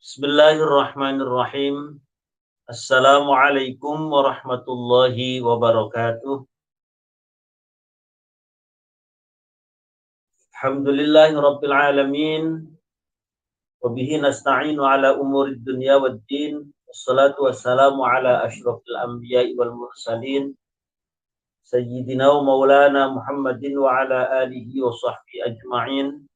Bismillahirrahmanirrahim. Assalamualaikum warahmatullahi wabarakatuh. Alhamdulillahi rabbil alamin. Wabihi nasta'inu ala umurid dunya waddin. Wassalatu wassalamu ala ashrafil anbiya'i wal mursalin. Sayyidina wa maulana Muhammadin wa ala alihi wa sahbihi ajma'in.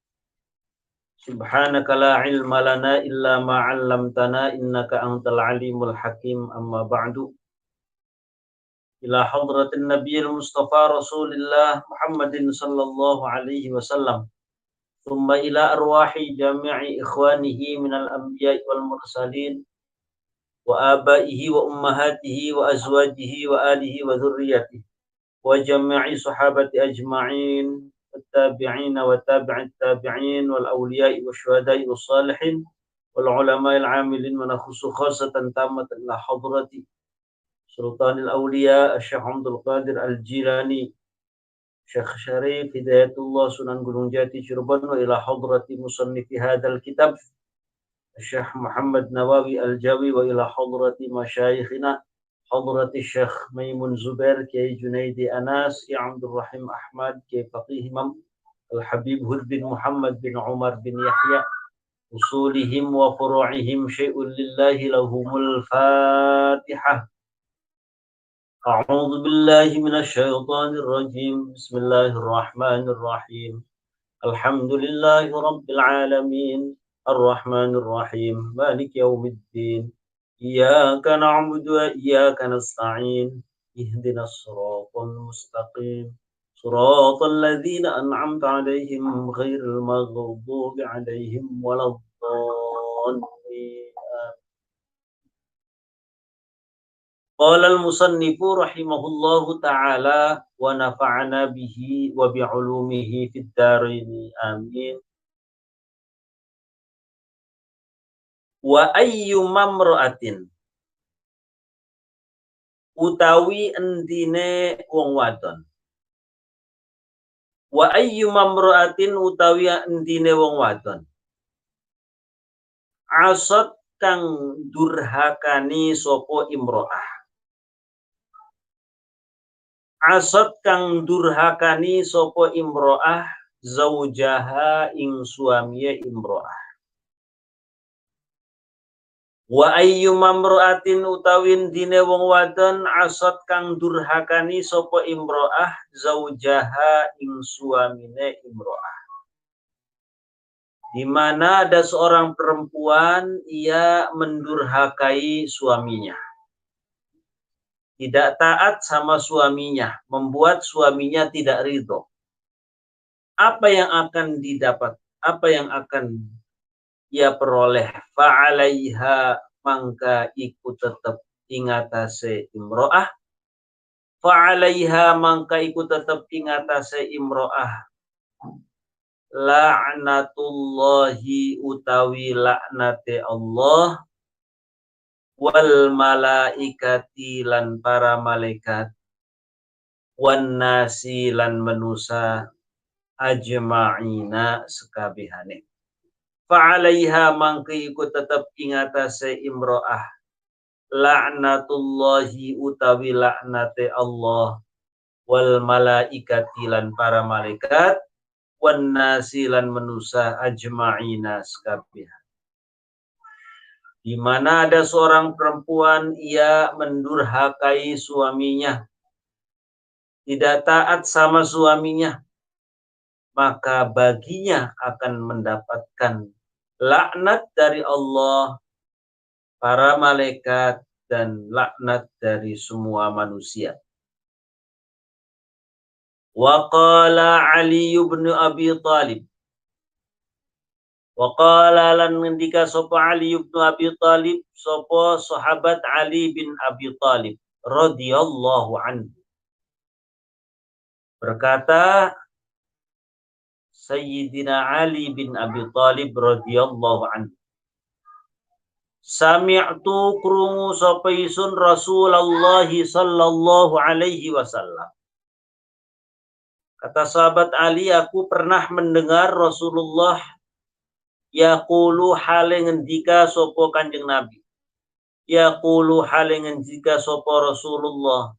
Subhanaka la ilma lana illa ma 'allamtana innaka antal alimul hakim. Amma ba'du. Ila hadratin nabiyil mustafa rasulillah Muhammadin sallallahu alaihi wasallam. Thumma ila arwahi jami'i ikhwanihi minal anbiya'i wal mursalin wa abaihi wa ummahatihi wa azwajihi wa alihi wa dhurriyyatihi wa jami'i sahabati ajma'in والتابعين وتابع التابعين والأولياء والشهداء والصالحين والعلماء العاملين ونخص خاصة تامة إلى حضرة سلطان الأولياء الشيخ عبد القادر الجيلاني شيخ شريف هداية الله سنن gunung jati Cirebon وإلى حضرة مصنف هذا الكتاب الشيخ محمد نواوي الجاوي وإلى حضرة مشايخنا حضرة الشيخ ميمون زبير كي جنيدي أناس كي عبد الرحيم أحمد كي فقيه إمام الحبيب هد بن محمد بن عمر بن يحيى أصولهم وفروعهم شيء لله لهم الفاتحة. أعوذ بالله من الشيطان الرجيم. بسم الله الرحمن الرحيم. الحمد لله رب العالمين الرحمن الرحيم مالك يوم الدين إياك نعبد وإياك نستعين اهدنا الصراط المستقيم صراط الذين أنعمت عليهم غير المغضوب عليهم ولا الضالين. قال المصنف رحمه الله تعالى ونفعنا به وبعلومه في الدارين آمين. Wa ayyu mamra'atin utawi endine wong wadon. Wa ayyu mamra'atin utawi endine wong wadon. Asad kang durhakani sapa imro'ah. Asad kang durhakani sapa imro'ah zaujaha ing suamiye imro'ah. Wa ayyu mamra'atin utawin dine wong wadon asad kang durhakani sapa imro'ah zaujaha ing suamine imro'ah. Di mana ada seorang perempuan ia mendurhakai suaminya. Tidak taat sama suaminya, membuat suaminya tidak ridho. Apa yang akan didapat? Apa yang akan ia peroleh? Fa'alaiha mangka iku tetep ingatase imro'ah. Fa'alaiha mangka iku tetep ingatase imro'ah. La'natullahi utawi laknate Allah. Wal malaikati lan para malaikat. Wan nasi lan manusa ajma'ina sekabehane. Fa'alaiha mangki iku tetep ingatase imro'ah la'natullahi utawi laknate Allah wal malaikati lan para malaikat wan nasi lan manusa ajma'ina sekabehane. Di mana ada seorang perempuan ia mendurhakai suaminya, tidak taat sama suaminya, maka baginya akan mendapatkan laknat dari Allah, para malaikat, dan laknat dari semua manusia. Wa qala Ali bin Abi Thalib. Wa qala lan ngendika sapa Ali bin Abi Thalib, sapa sahabat Ali bin Abi Thalib radhiyallahu anhu. Berkata Sayyidina Ali bin Abi Thalib radhiyallahu anhu. Sami'tu krungu sapa isun Rasulullah sallallahu alaihi wasallam. Kata sahabat Ali, aku pernah mendengar Rasulullah Yaqulu hale ngendika sapa Kanjeng Nabi. Yaqulu hale ngendika sapa Rasulullah.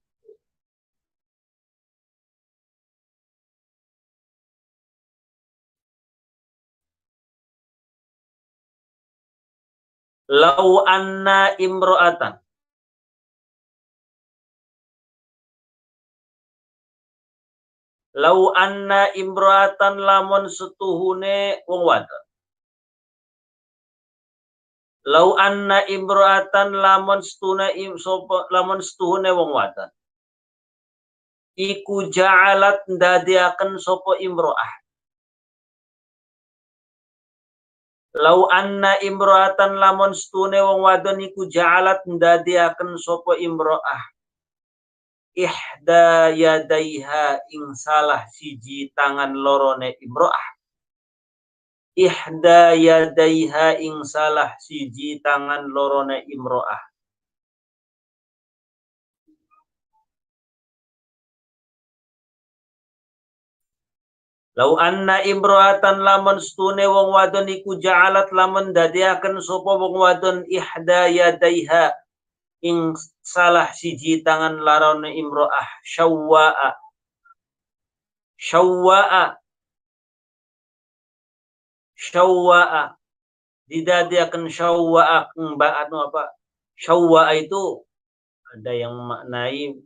Lau anna imro'atan. Lau anna imro'atan lamun setuhune wong wadon. Lau anna imro'atan lamun setuhune wong wadon. Iku ja'alat ndadiaken sopo imro'ah. Lau anna imro'atan lamun setuhune wong wadon iku ja'alat ndadiaken sopo imro'ah. Ihda yadaiha ing salah siji tangan lorone imro'ah. Ihda yadaiha ing salah siji tangan lorone imro'ah. Lau anna imro'atan lamun stune wong wadon iku ja'alat lamun dadiaken sapa wong wadon ihda yadaiha ing salah siji tangan larone imro'ah syawwa'a. Syawwa'a. Syawwa'a. Didadiaken syawwa'a apa? Syawwa'a itu ada yang maknai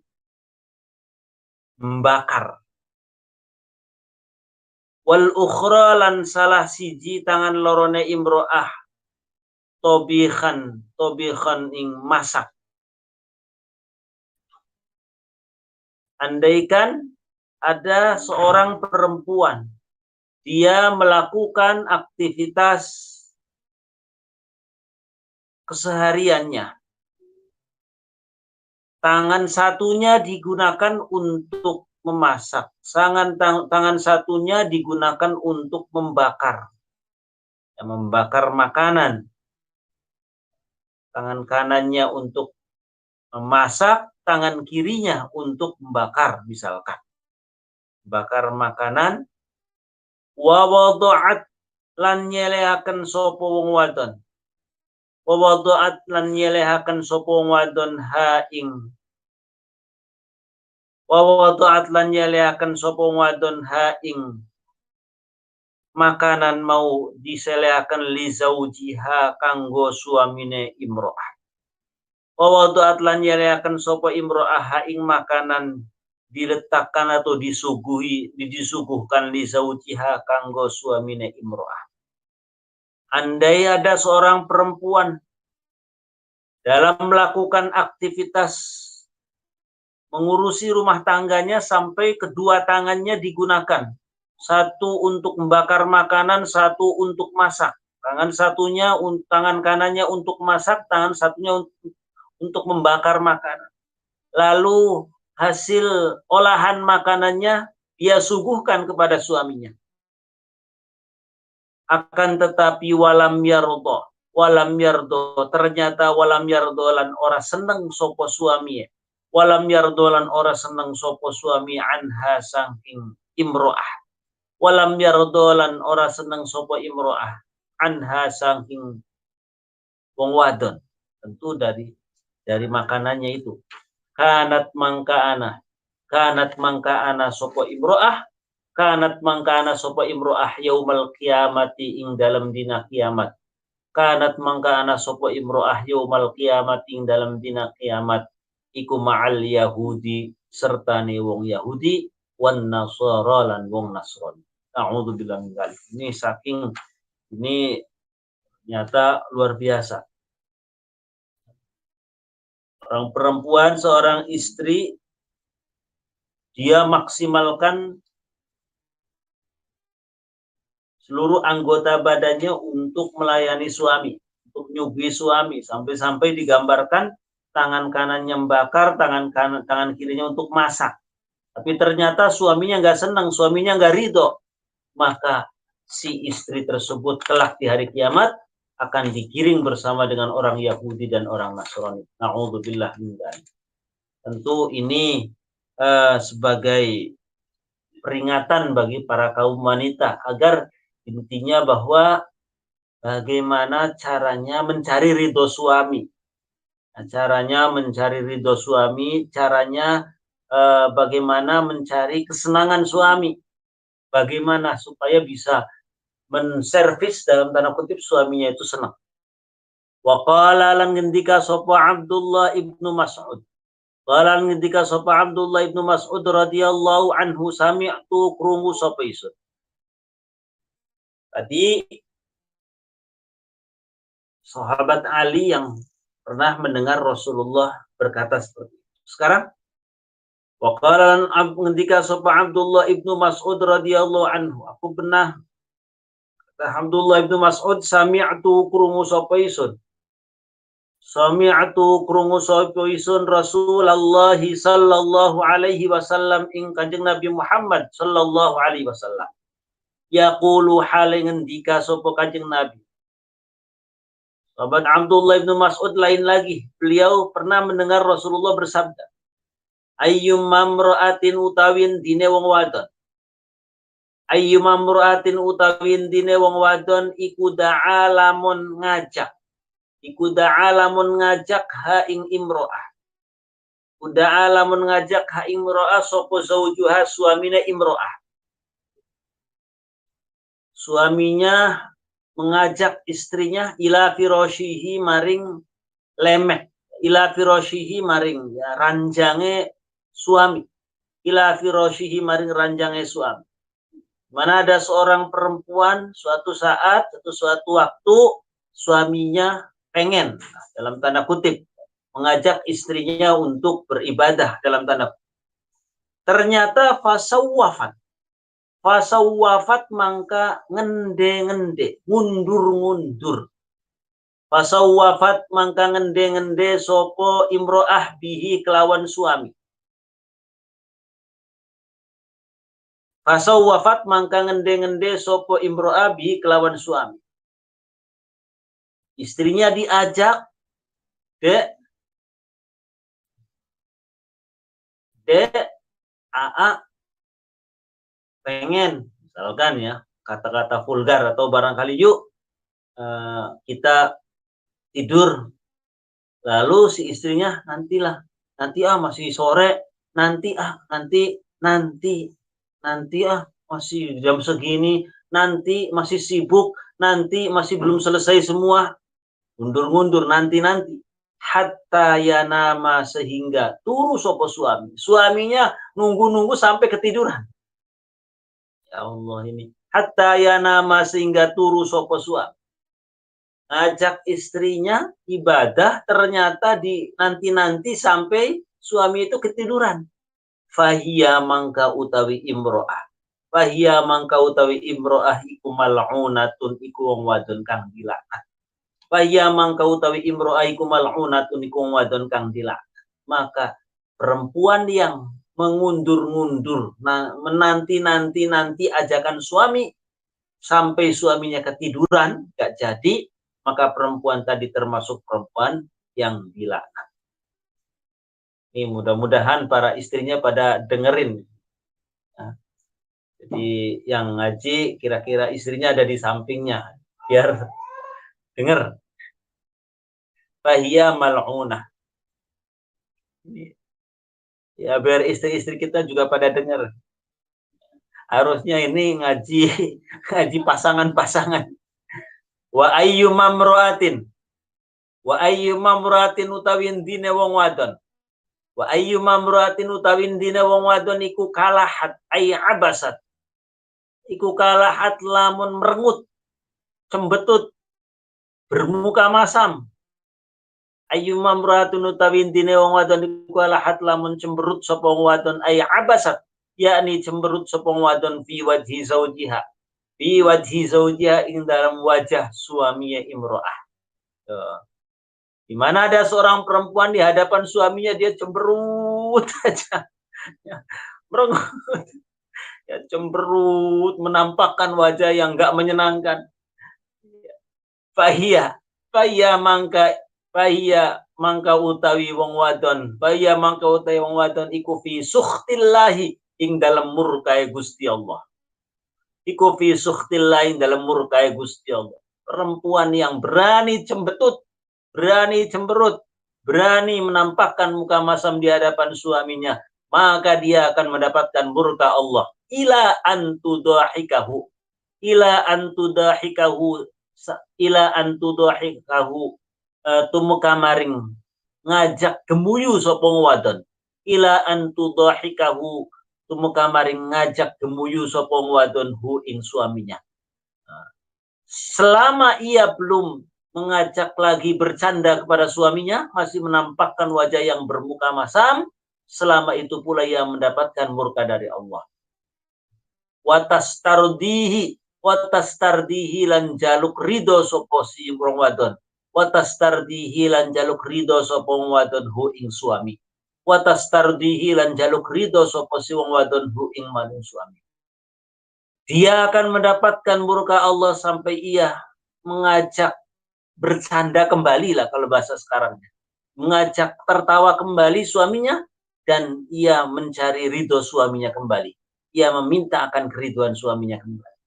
membakar. Wal ukhra lan salah siji tangan lorone imro'ah tobikhan ing masak. Andaikan ada seorang perempuan, dia melakukan aktivitas kesehariannya. Tangan satunya digunakan untuk memasak. Tangan satunya digunakan untuk membakar. Ya, membakar makanan. Tangan kanannya untuk memasak, tangan kirinya untuk membakar misalkan. Bakar makanan. Wa wada'at lan nyelehaken sapa wong wadon. Wa wada'at lan nyelehaken sapa wong wadon ha ing. Wa wada'at lan nyelehaken sapa wong wadon ha ing makanan mau diselehaken li zaujiha kanggo suamine imro'ah. Wa wada'at lan nyelehaken sapa imro'ah ha ing makanan diletakkan atau disuguhkan li zaujiha kanggo suamine imro'ah. Andai ada seorang perempuan dalam melakukan aktivitas mengurusi rumah tangganya sampai kedua tangannya digunakan. Satu untuk membakar makanan, satu untuk masak. Tangan kanannya untuk masak, tangan satunya untuk membakar makanan. Lalu hasil olahan makanannya dia suguhkan kepada suaminya. Akan tetapi walam yardo, ternyata walam yardo lan ora seneng sopo suaminya. Walam yardolan ora seneng sopo suami anha saking imro'ah. Walam yardolan ora seneng sopo imro'ah anha saking wong wadon. Tentu dari makanannya itu. Kanat mangka ana sopo imro'ah. Kanat mangka ana sopo imro'ah yaumal kiamati ing dalam dina kiamat. Kanat mangka ana sopo imro'ah yaumal kiamati ing dalam dina kiamat. Iku ma'al Yahudi serta ne wong Yahudi wan Nasara lan wong Nasrani. A'udzubillahi min dzalik. Ini nyata luar biasa. Orang perempuan, seorang istri, dia maksimalkan seluruh anggota badannya untuk melayani suami, untuk nyuguhi suami, sampai-sampai digambarkan tangan kanannya membakar, tangan kirinya untuk masak. Tapi ternyata suaminya nggak senang, suaminya nggak ridho. Maka si istri tersebut kelak di hari kiamat akan digiring bersama dengan orang Yahudi dan orang Nasrani. Na'udzubillah min dzalik. Tentu ini sebagai peringatan bagi para kaum wanita agar intinya bahwa bagaimana caranya mencari ridho suami. Nah, caranya mencari ridho suami, caranya bagaimana mencari kesenangan suami. Bagaimana supaya bisa menservis dalam tanda kutip suaminya itu senang. Wa qala lan ngendika sapa Abdullah ibnu Mas'ud. Qala lan ngendika sapa Abdullah ibnu Mas'ud radhiyallahu anhu sami'tu krungu sapa isun. Tadi sahabat Ali yang pernah mendengar Rasulullah berkata seperti itu. Sekarang waqalan ngendika sapa Abdullah ibnu Mas'ud radhiyallahu anhu, aku pernah Abdullah ibnu Mas'ud sami'tu krungu sapa isun. Sami'tu krungu sapa isun Rasulullah sallallahu alaihi wasallam ing Kanjeng Nabi Muhammad sallallahu alaihi wasallam. Yaqulu hale ngendika sapa Kanjeng Nabi. Sahabat Abdullah ibnu Mas'ud lain lagi, beliau pernah mendengar Rasulullah bersabda, ayyum mamra'atin utawin dine wong wadon. Ayyum mamra'atin utawin dine wong wadon iku da'a lamun ngajak. Iku da'a lamun ngajak ha ing imro'ah. Da'a lamun ngajak ha ing imro'ah sapa zaujuha suamina imro'ah. Suaminya mengajak istrinya ila firashihi maring lemek, ila firashihi maring ya, ranjange suami, ila firashihi maring ranjange suami. Mana ada seorang perempuan suatu saat atau suatu waktu suaminya pengen dalam tanda kutip mengajak istrinya untuk beribadah dalam tanda kutip. Ternyata fasawwafat mangka ngende-ngende, ngundur-ngundur. Fasawwafat mangka ngende-ngende sopo imro'ah bihi kelawan suami. Fasawwafat mangka ngende-ngende sopo imro'ah bihi kelawan suami. Istrinya diajak, Dek, Aa, pengen, misalkan ya, kata-kata vulgar atau barangkali yuk kita tidur. Lalu si istrinya nanti masih sore, nanti masih jam segini, nanti masih sibuk, nanti masih belum selesai semua. Mundur-mundur nanti. Hatta yanama sehingga turu sopo suami. Suaminya nunggu-nunggu sampai ketiduran. Ya Allah ini. Hatta yanama sehingga turu sopo suami. Ngajak istrinya ibadah ternyata di nanti sampai suami itu ketiduran. Fahiya mangka utawi imro'ah. Fahiya mangka utawi imro'ah iku mal'unatun iku wong wadon kang dilaknat. Fahiya mangka utawi imro'ah iku mal'unatun iku wong wadon kang dilaknat. Maka perempuan yang mengundur-ngundur, menanti ajakan suami sampai suaminya ketiduran, gak jadi, maka perempuan tadi termasuk perempuan yang dilaknat. Ini mudah-mudahan para istrinya pada dengerin. Nah, jadi yang ngaji kira-kira istrinya ada di sampingnya, biar denger. Fahiya mal'unah. Ya biar istri-istri kita juga pada denger. Harusnya ini ngaji pasangan-pasangan. Wa ayyu mamra'atin utawin dine wong wadon. Wa ayyu mamra'atin utawin dine wong wadon iku kalahat ay abasat. Iku kalahat lamun merengut, cembetut, bermuka masam. Ayyu mamra'atun utawin dine wong wadon iku kalahat lamun cemberut sapa wong wadon ay abasat. Yakni cemberut sapa wong wadon fi wajhi zaujiha. Fi wajhi zaujiha ing dalam wajah suaminya imro'ah. Di mana ada seorang perempuan di hadapan suaminya dia cemberut aja. Ya, cemberut, menampakkan wajah yang enggak menyenangkan. Fahiya mangka utawi wong wadon. Fahiya mangka utawi wong wadon iku fi sukhtillahi ing dalam murkae Gusti Allah. Iku fi sukhtillahi ing dalam murkae Gusti Allah. perempuan yang berani cembetut, berani cemberut, berani menampakkan muka masam di hadapan suaminya, maka dia akan mendapatkan murka Allah. Ila antudahikahu, ila antudahikahu, ila antudahikahu, tumuka maring ngajak gemuyu sopong wadon. Ila antudahikahu, tumuka maring ngajak gemuyu sopong wadon hu ing suaminya. Selama ia belum mengajak lagi bercanda kepada suaminya, masih menampakkan wajah yang bermuka masam, selama itu pula ia mendapatkan murka dari Allah. Watastardihi lan jaluk ridho sopo si wong wadon. Watastardihi lan jaluk ridho sopo wong wadon hu ing suami. Watastardihi lan jaluk ridho sopo si wong wadon hu ing maning suami. Dia akan mendapatkan murka Allah sampai ia mengajak bercanda kembali lah kalau bahasa sekarangnya. Mengajak tertawa kembali suaminya dan ia mencari ridho suaminya kembali. Ia meminta akan keriduan suaminya kembali.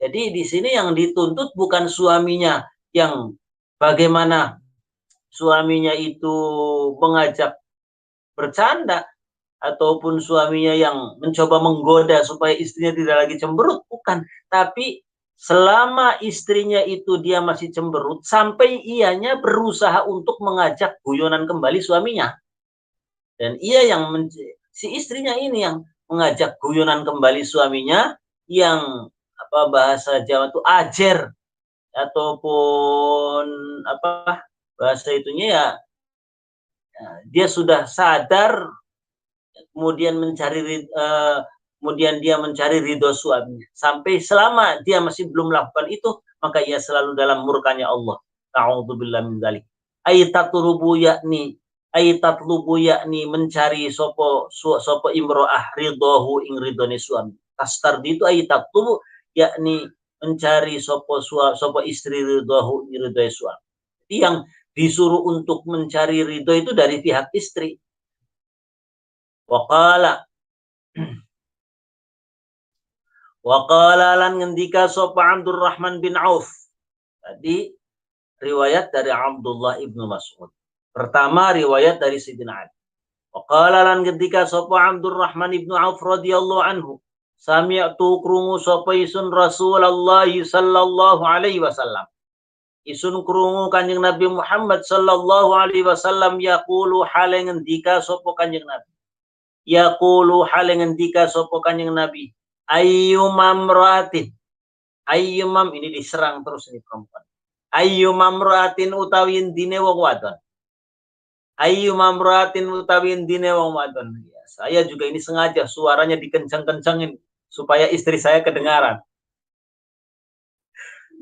Jadi di sini yang dituntut bukan suaminya yang bagaimana suaminya itu mengajak bercanda, ataupun suaminya yang mencoba menggoda supaya istrinya tidak lagi cemberut, bukan. Tapi selama istrinya itu dia masih cemberut, sampai ianya berusaha untuk mengajak guyonan kembali suaminya. Dan ia yang si istrinya ini yang mengajak guyonan kembali suaminya, yang apa bahasa Jawa itu ajer, ataupun apa bahasa itunya ya dia sudah sadar, kemudian dia mencari ridho suaminya. Sampai selama dia masih belum melakukan itu, maka ia selalu dalam murkanya Allah. Ta'udzubillah min dzalik. Ayatatlubu yakni mencari sopo imro'ah ridhohu ing ridhone suami. Tastardi itu ayatatlubu yakni mencari sopo istri ridhohu ing ridhone suami. Jadi yang disuruh untuk mencari ridho itu dari pihak istri. Waqala lan ngendika sapa Abdurrahman bin Auf. Tadi riwayat dari Abdullah ibnu Mas'ud. Pertama riwayat dari Sayyidina Ali. Waqala lan ngendika sapa Abdurrahman ibnu Auf radhiyallahu anhu. Sami'tu krungu sapa isun Rasulullah sallallahu alaihi wasallam. Isun krungu Kanjeng Nabi Muhammad sallallahu alaihi wasallam yaqulu hale ngendika sapa Kanjeng Nabi. Yaqulu hale ngendika sapa Kanjeng Nabi, ayyumam ra'atin, ayyumam ini diserang terus ini perempuan, ayyumam ra'atin utawi dine wong wadon, ayyumam ra'atin utawi dine wong wadon. Ya, saya juga ini sengaja suaranya dikencang-kencangin supaya istri saya kedengaran.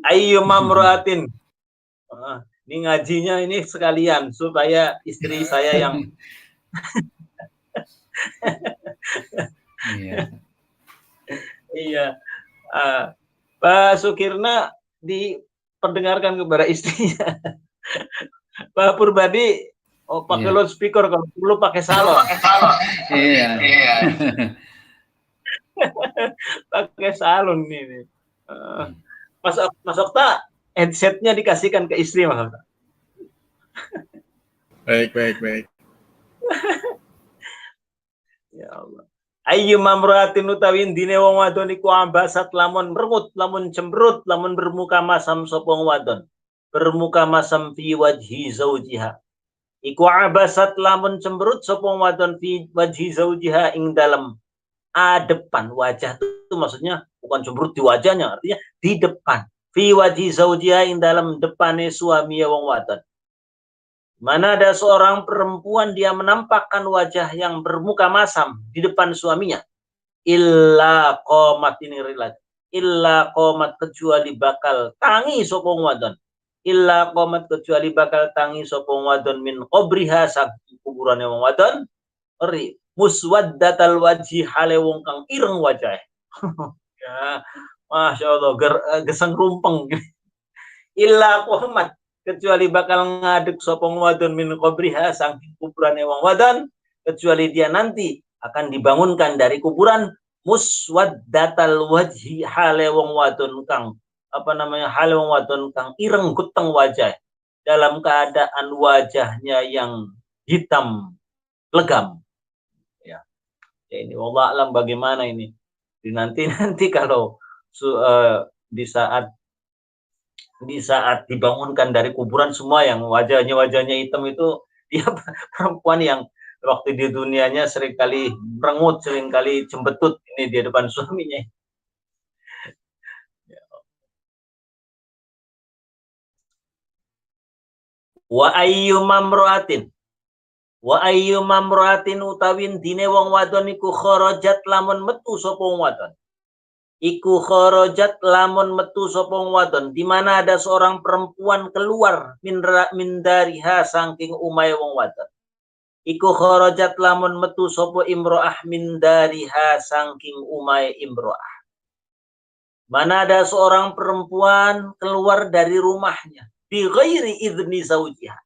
Ayyumam ra'atin, ini ngajinya ini sekalian supaya istri saya yang iya. Pak Sukirna diperdengarkan kepada istrinya. Pak Purbadi pakai loudspeaker, kalau perlu pakai salon. Iya. Pakai salon ini. Mas Okta, headsetnya dikasihkan ke istri, Mas Okta. Baik. Ya Allah. Ayyuma mratin utawi dine wong wadon iku ambasat lamun merengut, lamun cemberut, lamun bermuka masam sapa wadon. Bermuka masam fi wajhi zaujiha. Iku ambasat lamun cemberut sapa wadon fi wajhi zaujiha ing dalam depan wajah itu maksudnya bukan cemberut di wajahnya, artinya di depan. Fi wajhi zaujiha ing dalam depane suami wong wadon. Mana ada seorang perempuan dia menampakkan wajah yang bermuka masam di depan suaminya. Illa qomat ini rilat. Illa qomat kecuali bakal tangi sopong wadon. Illa qomat kecuali bakal tangi sopong wadon min qobriha saking kuburannya wong wadon. Ri muswaddatal wajhi hale wong kang ireng wajah. Ya, Masya Allah, geseng rumpeng. Illa qomat kecuali bakal ngadeg sopong wadon min qabriha saking kuburane wong wadon, kecuali dia nanti akan dibangunkan dari kuburan muswaddatal wajhi hale wong wadon kang hal wong wadon kang ireng guteng wajah dalam keadaan wajahnya yang hitam legam. Ya, ini wallah alam bagaimana ini. Nanti kalau di saat dibangunkan dari kuburan semua yang wajahnya hitam itu dia perempuan yang waktu di dunianya seringkali merengut, seringkali cembetut ini di depan suaminya. Wa ayyu mamraatin utawin dine wong wadon iku kharajat lamun metu sapa wong wadon. Iku kharajat lamun metu sapa wong wadon, di mana ada seorang perempuan keluar min dariha saking umahe wong wadon. Iku kharajat lamun metu sapa imro'ah min dariha saking umahe imro'ah. Mana ada seorang perempuan keluar dari rumahnya bi ghairi idzni zaujiha.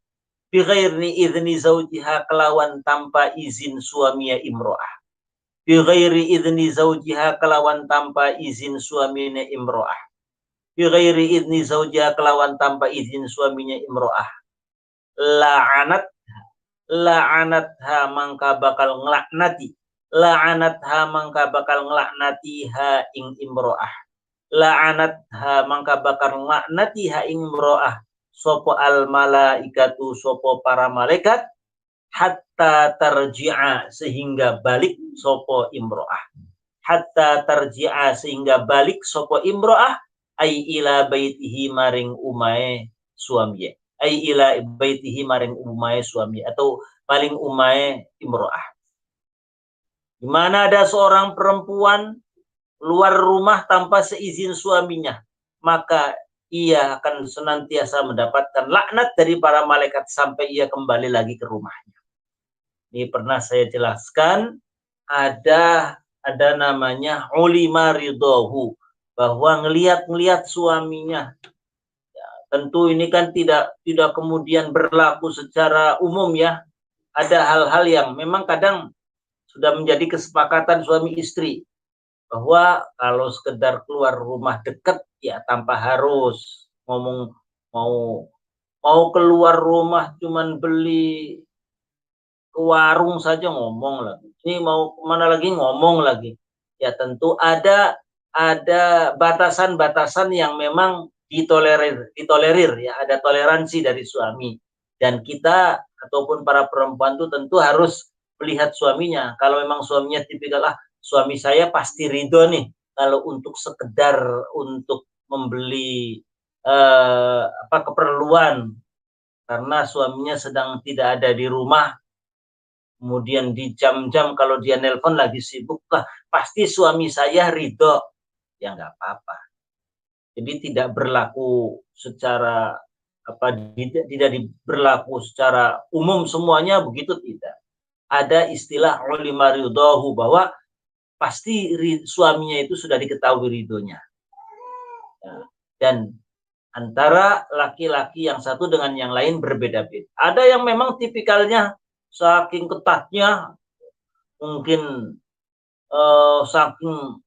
Bi ghairi idzni zaujiha kelawan tanpa izin suaminya imro'ah. Bi ghairi idzni zaujiha kelawan tanpa izin suaminya imro'ah. Bi ghairi idzni zaujiha kelawan tanpa izin suaminya imro'ah. La'anatha mangka bakal ngelaknati. La'anatha mangka bakal ngelaknati ha ing imro'ah. La'anatha mangka bakal ngelaknati ha ing imro'ah. Sopo al malaikatu sopo para malaikat. Hatta tarji'a sehingga balik sopo imro'ah. Hatta tarji'a sehingga balik sopo imro'ah. Ay ila baitihi maring umae suamiye. Ay ila baitihi maring umae suami atau paling umae imro'ah. Di mana ada seorang perempuan luar rumah tanpa seizin suaminya, maka ia akan senantiasa mendapatkan laknat dari para malaikat sampai ia kembali lagi ke rumahnya. Ini pernah saya jelaskan, ada namanya ulima ridhohu, bahwa ngelihat suaminya. Tentu ini kan tidak kemudian berlaku secara umum ya. Ada hal-hal yang memang kadang sudah menjadi kesepakatan suami istri. Bahwa kalau sekedar keluar rumah dekat ya tanpa harus ngomong mau keluar rumah cuman beli ke warung saja ngomong lagi. Ini mau kemana lagi ngomong lagi. Ya tentu ada batasan-batasan yang memang ditolerir ya, ada toleransi dari suami, dan kita ataupun para perempuan itu tentu harus melihat suaminya. Kalau memang suaminya tipikal suami saya pasti ridho nih kalau untuk sekedar untuk membeli keperluan karena suaminya sedang tidak ada di rumah, kemudian di jam-jam kalau dia nelpon lagi sibuk, pasti suami saya ridho, ya nggak apa-apa. Jadi tidak berlaku secara tidak berlaku secara umum semuanya begitu, tidak. Ada istilah ulima ridhohu bahwa pasti suaminya itu sudah diketahui ridhonya. Ya. Dan antara laki-laki yang satu dengan yang lain berbeda-beda. Ada yang memang tipikalnya saking ketatnya, mungkin saking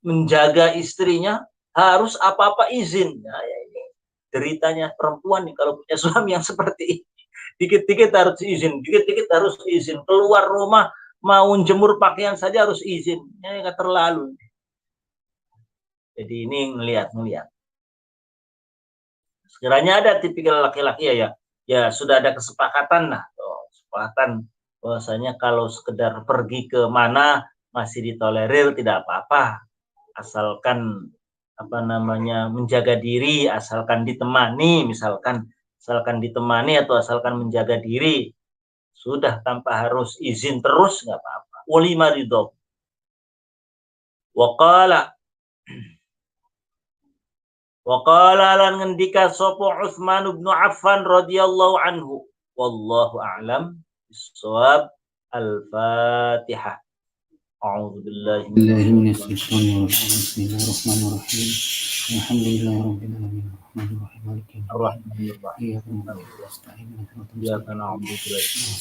menjaga istrinya, harus apa-apa izin. Nah, ya ini deritanya perempuan nih kalau punya suami yang seperti ini. Dikit-dikit harus izin, dikit-dikit harus izin. Keluar rumah mau jemur pakaian saja harus izin. Ini nggak terlalu. Jadi ini ngelihat. Sekiranya ada tipikal laki-laki ya sudah ada kesepakatan lah. Kesepakatan bahwasanya kalau sekedar pergi ke mana masih ditolerir, tidak apa-apa. Asalkan menjaga diri, asalkan ditemani, misalkan ditemani atau asalkan menjaga diri, sudah tanpa harus izin terus nggak apa-apa. Ulima ridho. Waqala lan ngendika sapa Utsman bin Affan radhiyallahu anhu, wallahu a'lam bissawab. Al-Fatihah. أعوذ بالله من الشيطان الرجيم. بسم الله الرحمن الرحيم. الحمد لله رب العالمين الرحمن الرحيم مالك يوم الدين إياك نعبد ونستعين إياك نعبد ونستعين